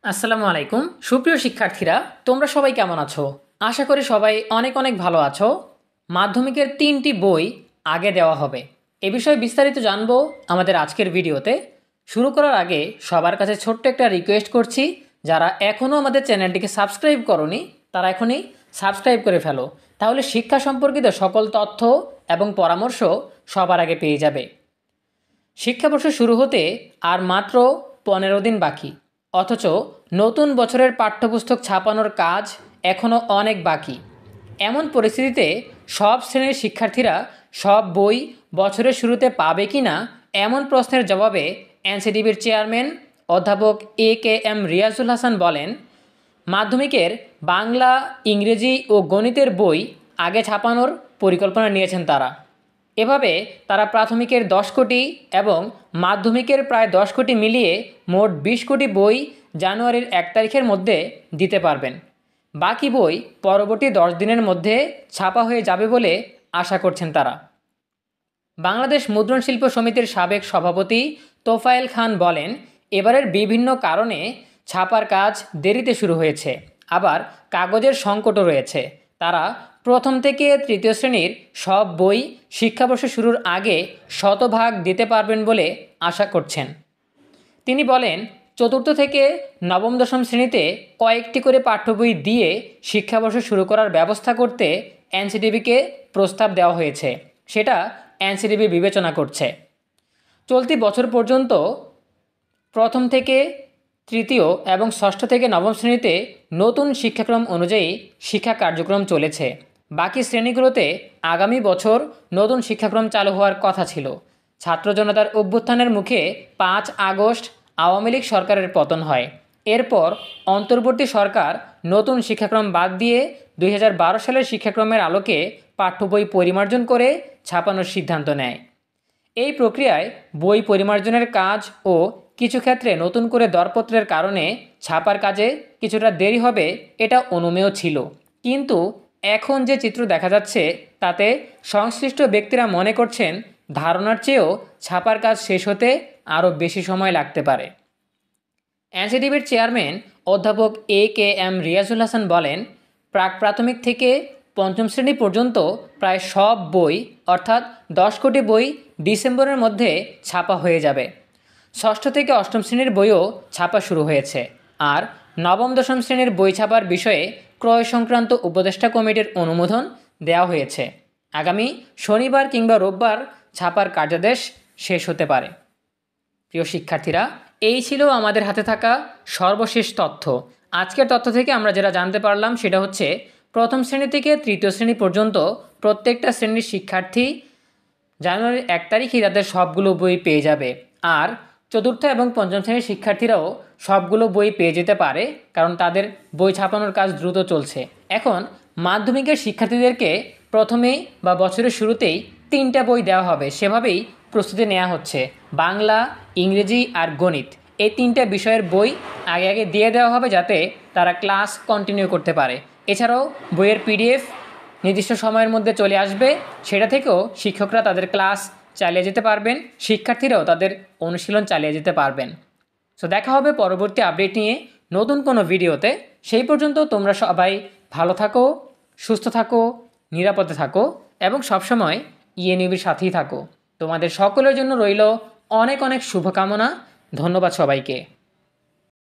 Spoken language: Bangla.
আসসালামু আলাইকুম সুপ্রিয় শিক্ষার্থীরা, তোমরা সবাই কেমন আছো? আশা করি সবাই অনেক অনেক ভালো আছো। মাধ্যমিকের 3টি বই আগে দেওয়া হবে, এ বিষয়ে বিস্তারিত জানবো আমাদের আজকের ভিডিওতে। শুরু করার আগে সবার কাছে ছোট্ট একটা রিকোয়েস্ট করছি, যারা এখনও আমাদের চ্যানেলটিকে সাবস্ক্রাইব করোনি তারা এখনই সাবস্ক্রাইব করে ফেলো, তাহলে শিক্ষা সম্পর্কিত সকল তথ্য এবং পরামর্শ সবার আগে পেয়ে যাবে। শিক্ষাবর্ষ শুরু হতে আর মাত্র 15 দিন বাকি, অথচ নতুন বছরের পাঠ্যপুস্তক ছাপানোর কাজ এখনও অনেক বাকি। এমন পরিস্থিতিতে সব শ্রেণীর শিক্ষার্থীরা সব বই বছরের শুরুতে পাবে কি না, এমন প্রশ্নের জবাবে এনসিটিবির চেয়ারম্যান অধ্যাপক এ.কে.এম. রিয়াজুল হাসান বলেন, মাধ্যমিকের বাংলা, ইংরেজি ও গণিতের বই আগে ছাপানোর পরিকল্পনা নিয়েছেন তারা। এভাবে তারা প্রাথমিকের 10 কোটি এবং মাধ্যমিকের প্রায় 10 কোটি মিলিয়ে মোট 20 কোটি বই জানুয়ারির 1 তারিখের মধ্যে দিতে পারবেন। বাকি বই পরবর্তী 10 দিনের মধ্যে ছাপা হয়ে যাবে বলে আশা করছেন তারা। বাংলাদেশ মুদ্রণ শিল্প সমিতির সাবেক সভাপতি তোফায়েল খান বলেন, এবারের বিভিন্ন কারণে ছাপার কাজ দেরিতে শুরু হয়েছে, আবার কাগজের সংকটও রয়েছে। তারা প্রথম থেকে তৃতীয় শ্রেণীর সব বই শিক্ষাবর্ষ শুরুর আগে শতভাগ দিতে পারবেন বলে আশা করছেন। তিনি বলেন, চতুর্থ থেকে নবম দশম শ্রেণীতে কয়েকটি করে পাঠ্য বই দিয়ে শিক্ষাবর্ষ শুরু করার ব্যবস্থা করতে এনসিটিবিকে প্রস্তাব দেওয়া হয়েছে, সেটা এনসিটিবি বিবেচনা করছে। চলতি বছর পর্যন্ত প্রথম থেকে তৃতীয় এবং ষষ্ঠ থেকে নবম শ্রেণীতে নতুন শিক্ষাক্রম অনুযায়ী শিক্ষা কার্যক্রম চলেছে। বাকি শ্রেণীগুলোতে আগামী বছর নতুন শিক্ষাক্রম চালু হওয়ার কথা ছিল। ছাত্র জনতার অভ্যুত্থানের মুখে 5 আগস্ট আওয়ামী লীগ সরকারের পতন হয়। এরপর অন্তর্বর্তী সরকার নতুন শিক্ষাক্রম বাদ দিয়ে 2012 সালের শিক্ষাক্রমের আলোকে পাঠ্য বই পরিমার্জন করে ছাপানোর সিদ্ধান্ত নেয়। এই প্রক্রিয়ায় বই পরিমার্জনের কাজ ও কিছু ক্ষেত্রে নতুন করে দরপত্রের কারণে ছাপার কাজে কিছুটা দেরি হবে, এটা অনুমেয় ছিল। কিন্তু এখন যে চিত্র দেখা যাচ্ছে তাতে সংশ্লিষ্ট ব্যক্তিরা মনে করছেন ধারণার চেয়েও ছাপার কাজ শেষ হতে আরও বেশি সময় লাগতে পারে। এনসিটিবির চেয়ারম্যান অধ্যাপক এ.কে.এম. রিয়াজুল হাসান বলেন, প্রাক প্রাথমিক থেকে পঞ্চম শ্রেণী পর্যন্ত প্রায় সব বই অর্থাৎ 10 কোটি বই ডিসেম্বরের মধ্যে ছাপা হয়ে যাবে। ষষ্ঠ থেকে অষ্টম শ্রেণীর বইও ছাপা শুরু হয়েছে, আর নবম দশম শ্রেণীর বই ছাপার বিষয়ে ক্রয় সংক্রান্ত উপদেষ্টা কমিটির অনুমোদন দেওয়া হয়েছে। আগামী শনিবার কিংবা রোববার ছাপার কার্যাদেশ শেষ হতে পারে। প্রিয় শিক্ষার্থীরা, এই ছিল আমাদের হাতে থাকা সর্বশেষ তথ্য। আজকের তথ্য থেকে আমরা যেটা জানতে পারলাম সেটা হচ্ছে, প্রথম শ্রেণী থেকে তৃতীয় শ্রেণী পর্যন্ত প্রত্যেকটা শ্রেণীর শিক্ষার্থী জানুয়ারির 1 তারিখেই তাদের সবগুলো বই পেয়ে যাবে, আর চতুর্থ এবং পঞ্চম শ্রেণীর শিক্ষার্থীরাও সবগুলো বই পেয়ে যেতে পারে, কারণ তাদের বই ছাপানোর কাজ দ্রুত চলছে। এখন মাধ্যমিকের শিক্ষার্থীদেরকে প্রথমেই বা বছরের শুরুতেই 3টা বই দেওয়া হবে, সেভাবেই প্রস্তুতি নেওয়া হচ্ছে। বাংলা, ইংরেজি আর গণিত, এই 3টা বিষয়ের বই আগে আগে দিয়ে দেওয়া হবে, যাতে তারা ক্লাস কন্টিনিউ করতে পারে। এছাড়াও বইয়ের পিডিএফ নির্দিষ্ট সময়ের মধ্যে চলে আসবে, সেটা থেকেও শিক্ষকরা তাদের ক্লাস চালিয়ে যেতে পারবেন, শিক্ষার্থীরাও তাদের অনুশীলন চালিয়ে যেতে পারবেন। সো দেখা হবে পরবর্তী আপডেট নিয়ে নতুন কোনো ভিডিওতে। সেই পর্যন্ত তোমরা সবাই ভালো থাকো, সুস্থ থাকো, নিরাপদে থাকো এবং সবসময় ইএনইউবির সাথেই থাকো। তোমাদের সকলের জন্য রইল অনেক অনেক শুভকামনা। ধন্যবাদ সবাইকে।